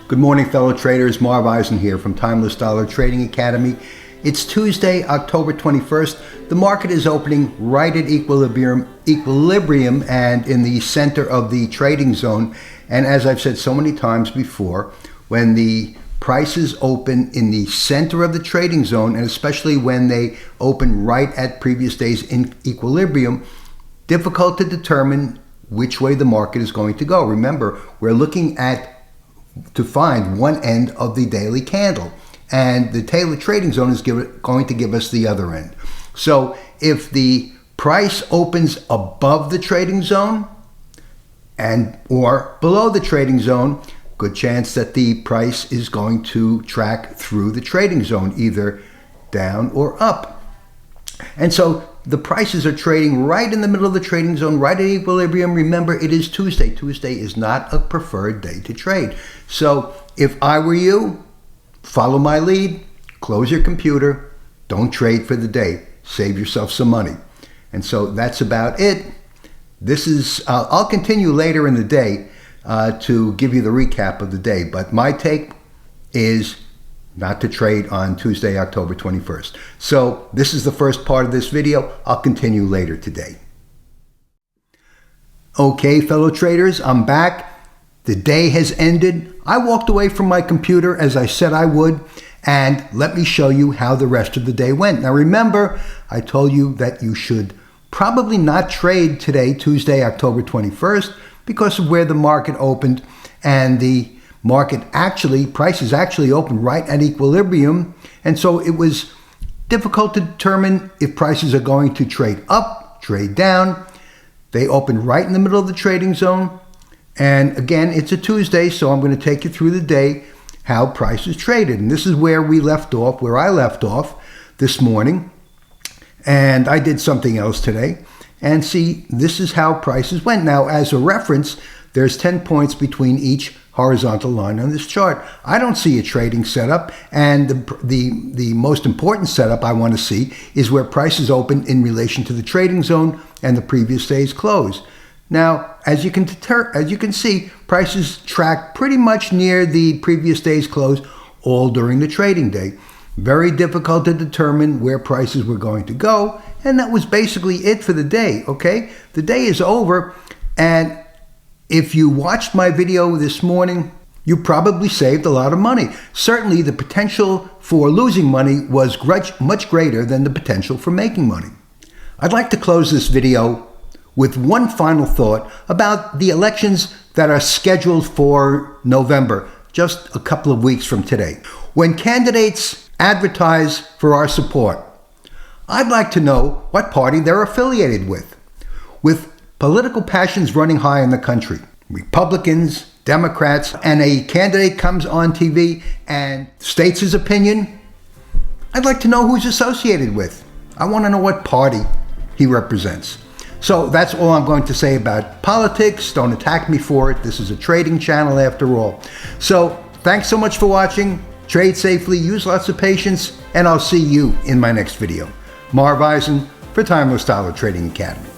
Good morning, fellow traders. Marv Eisen here from Timeless Dollar Trading Academy. It's Tuesday, October 21st. The market is opening right at equilibrium and in the center of the trading zone. And as I've said so many times before, when the prices open in the center of the trading zone, and especially when they open right at previous days in equilibrium, difficult to determine which way the market is going to go. Remember, we're looking to find one end of the daily candle, and the Taylor trading zone is going to give us the other end. So if the price opens above the trading zone or below the trading zone, good chance that the price is going to track through the trading zone, either down or up. And so the prices are trading right in the middle of the trading zone, right at equilibrium. Remember, it is Tuesday. Tuesday is not a preferred day to trade. So if I were you, follow my lead, close your computer, don't trade for the day, save yourself some money. And so that's about it. I'll continue later in the day to give you the recap of the day, but my take is not to trade on Tuesday, October 21st. So this is the first part of this video. I'll continue later today. Okay, fellow traders, I'm back. The day has ended. I walked away from my computer as I said I would, and let me show you how the rest of the day went. Now remember, I told you that you should probably not trade today, Tuesday, October 21st, because of where the market opened, and the prices actually opened right at equilibrium, and so it was difficult to determine if prices are going to trade up, trade down. They opened right in the middle of the trading zone, and again, it's a Tuesday, so I'm going to take you through the day how prices traded, and this is where I left off this morning, and I did something else today, and see, this is how prices went. Now, as a reference, there's 10 points between each horizontal line on this chart. I don't see a trading setup, and the most important setup I want to see is where prices open in relation to the trading zone and the previous day's close. Now, as you can see, prices tracked pretty much near the previous day's close all during the trading day. Very difficult to determine where prices were going to go, and that was basically it for the day, okay? The day is over, and if you watched my video this morning, you probably saved a lot of money. Certainly, the potential for losing money was much greater than the potential for making money. I'd like to close this video with one final thought about the elections that are scheduled for November, just a couple of weeks from today. When candidates advertise for our support, I'd like to know what party they're affiliated with. With political passions running high in the country, Republicans, Democrats, and a candidate comes on TV and states his opinion, I'd like to know who's associated with. I want to know what party he represents. So that's all I'm going to say about politics. Don't attack me for it. This is a trading channel after all. So thanks so much for watching. Trade safely, use lots of patience, and I'll see you in my next video. Marv Eisen for Timeless Dollar Trading Academy.